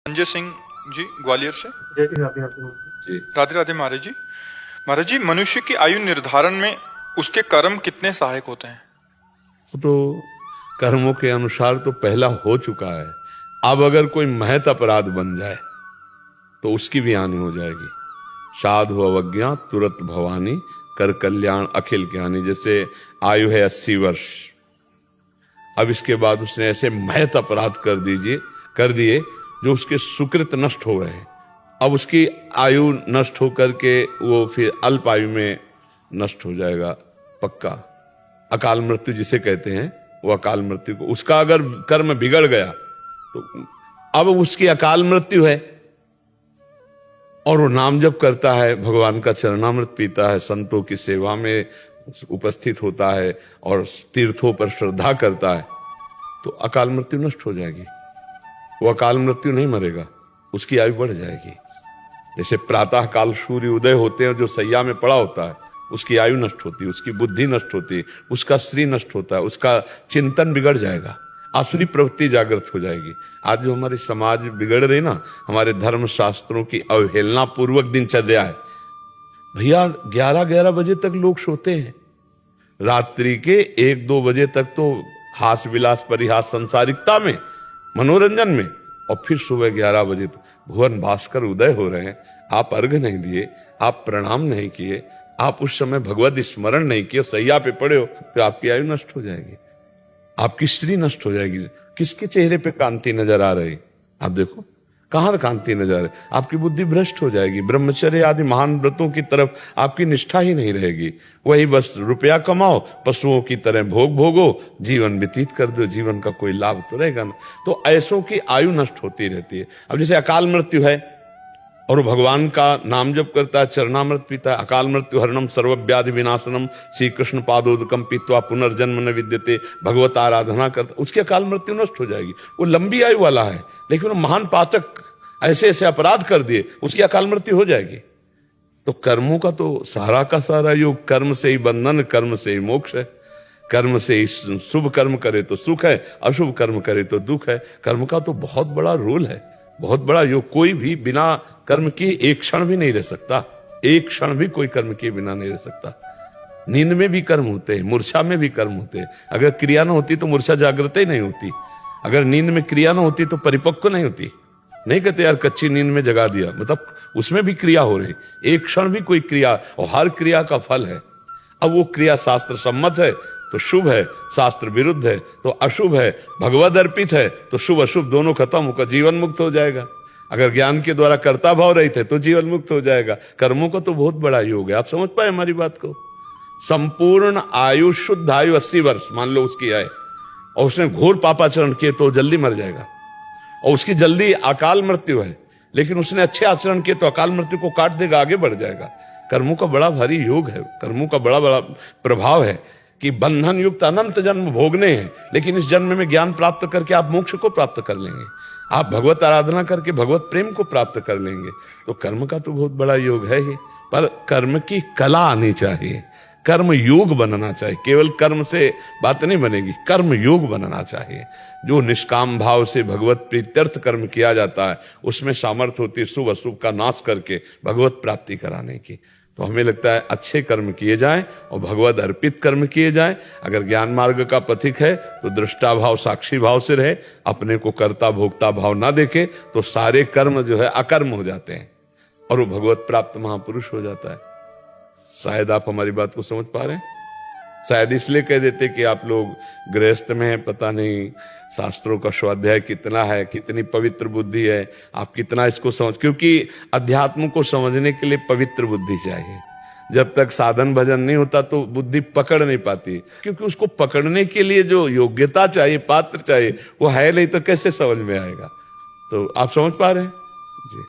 संजय सिंह जी ग्वालियर से। जय श्री राधे जी राधे राधे महाराज जी। महाराज जी, मनुष्य की आयु निर्धारण में उसके कर्म कितने सहायक होते हैं? तो कर्मों के अनुसार तो पहला हो चुका है। अब अगर कोई महत अपराध बन जाए तो उसकी भी हानि हो जाएगी। साधु अवज्ञा तुरंत भवानी, कर कल्याण अखिल ज्ञानी। जैसे आयु है 80 वर्ष, अब इसके बाद उसने ऐसे महत अपराध कर दिए जो उसके सुकृत नष्ट हो गए हैं। अब उसकी आयु नष्ट होकर के वो फिर अल्प आयु में नष्ट हो जाएगा पक्का। अकाल मृत्यु जिसे कहते हैं, वो अकाल मृत्यु को, उसका अगर कर्म बिगड़ गया तो अब उसकी अकाल मृत्यु है और वो नाम जप करता है, भगवान का चरणामृत पीता है, संतों की सेवा में उपस्थित होता है और तीर्थों पर श्रद्धा करता है, तो अकाल मृत्यु नष्ट हो जाएगी। वो अकाल मृत्यु नहीं मरेगा, उसकी आयु बढ़ जाएगी। जैसे प्रातः काल सूर्य उदय होते हैं, जो सैया में पड़ा होता है उसकी आयु नष्ट होती है, उसकी बुद्धि नष्ट होती है, उसका श्री नष्ट होता है, उसका चिंतन बिगड़ जाएगा, आसुरी प्रवृत्ति जागृत हो जाएगी। आज जो हमारे समाज बिगड़ रही ना, हमारे धर्म शास्त्रों की अवहेलना पूर्वक दिनचर्या है। भैया 11-11 बजे तक लोग सोते हैं, रात्रि के 1-2 बजे तक तो हास विलास परिहास संसारिकता में, मनोरंजन में, और फिर सुबह 11 बजे तक भुवन भास्कर उदय हो रहे हैं। आप अर्घ नहीं दिए, आप प्रणाम नहीं किए, आप उस समय भगवत स्मरण नहीं किए, सैया पे पड़े हो, तो आपकी आयु नष्ट हो जाएगी, आपकी श्री नष्ट हो जाएगी। किसके चेहरे पे कांति नजर आ रही? आप देखो कहां कांति नजर आ रही? आपकी बुद्धि भ्रष्ट हो जाएगी। ब्रह्मचर्य आदि महान व्रतों की तरफ आपकी निष्ठा ही नहीं रहेगी। वही बस रुपया कमाओ, पशुओं की तरह भोग भोगो, जीवन व्यतीत कर दो, जीवन का कोई लाभ तो रहेगा ना। तो ऐसों की आयु नष्ट होती रहती है। अब जैसे अकाल मृत्यु है और वो भगवान का नाम जप करता है, चरणामृत पीता है, अकाल मृत्यु हरणम सर्वव्याधि विनाशनम श्री कृष्ण पादोदकम पीत्वा पुनर्जन्म न विद्यते, भगवत आराधना करता, उसकी अकाल मृत्यु नष्ट हो जाएगी। वो लंबी आयु वाला है, लेकिन वो महान पातक ऐसे ऐसे अपराध कर दिए, उसकी अकाल मृत्यु हो जाएगी। तो कर्मों का तो सारा का सारा योग, कर्म से ही बंधन, कर्म से ही मोक्ष है। कर्म से ही शुभ कर्म करे तो सुख है, अशुभ कर्म करे तो दुख है। कर्म का तो बहुत बड़ा रोल है, बहुत बड़ा योग। कोई भी बिना कर्म किए एक क्षण भी नहीं रह सकता, एक क्षण भी कोई कर्म किए बिना नहीं रह सकता। नींद में भी कर्म होते हैं, मूर्छा में भी कर्म होते हैं। अगर क्रिया ना होती तो मूर्छा जागृत ही नहीं होती, अगर नींद में क्रिया ना होती तो परिपक्व नहीं होती। नहीं कहते यार कच्ची नींद में जगा दिया, मतलब उसमें भी क्रिया हो रही, एक क्षण भी कोई क्रिया, और हर क्रिया का फल है। अब वो क्रिया शास्त्र सम्मत है तो शुभ है, शास्त्र विरुद्ध है तो अशुभ है, भगवद अर्पित है तो शुभ अशुभ दोनों खत्म होकर जीवन मुक्त हो जाएगा। अगर ज्ञान के द्वारा कर्ता भाव रहित है तो जीवन मुक्त हो जाएगा। कर्मों का तो बहुत बड़ा योग है। आप समझ पाए हमारी बात को? संपूर्ण आयु, शुद्ध आयु 80 वर्ष मान लो उसकी आए, और उसने घोर पापाचरण किए तो जल्दी मर जाएगा, और उसकी जल्दी अकाल मृत्यु है। लेकिन उसने अच्छे आचरण किए तो अकाल मृत्यु को काट देगा, आगे बढ़ जाएगा। कर्मों का बड़ा भारी योग है, कर्मों का बड़ा बड़ा प्रभाव है कि बंधन युक्त अनंत जन्म भोगने हैं, लेकिन इस जन्म में ज्ञान प्राप्त करके आप मोक्ष को प्राप्त कर लेंगे, आप भगवत आराधना करके भगवत प्रेम को प्राप्त कर लेंगे। तो कर्म का तो बहुत बड़ा योग है ही, पर कर्म की कला आनी चाहिए, कर्म योग बनना चाहिए। केवल कर्म से बात नहीं बनेगी, कर्म योग बनना चाहिए। जो निष्काम भाव से भगवत प्रीत्यर्थ कर्म किया जाता है, उसमें सामर्थ्य होती है शुभ अशुभ का नाश करके भगवत प्राप्ति कराने की। तो हमें लगता है अच्छे कर्म किए जाएं और भगवत अर्पित कर्म किए जाएं। अगर ज्ञान मार्ग का पथिक है तो दृष्टा भाव साक्षी भाव से रहे, अपने को कर्ता भोक्ता भाव ना देखे, तो सारे कर्म जो है अकर्म हो जाते हैं और वो भगवत प्राप्त महापुरुष हो जाता है। शायद आप हमारी बात को समझ पा रहे हैं। शायद इसलिए कह देते कि आप लोग गृहस्थ में हैं, पता नहीं शास्त्रों का स्वाध्याय कितना है, कितनी पवित्र बुद्धि है, आप कितना इसको समझ, क्योंकि अध्यात्म को समझने के लिए पवित्र बुद्धि चाहिए। जब तक साधन भजन नहीं होता तो बुद्धि पकड़ नहीं पाती, क्योंकि उसको पकड़ने के लिए जो योग्यता चाहिए, पात्र चाहिए, वो है नहीं तो कैसे समझ में आएगा। तो आप समझ पा रहे हैं जी।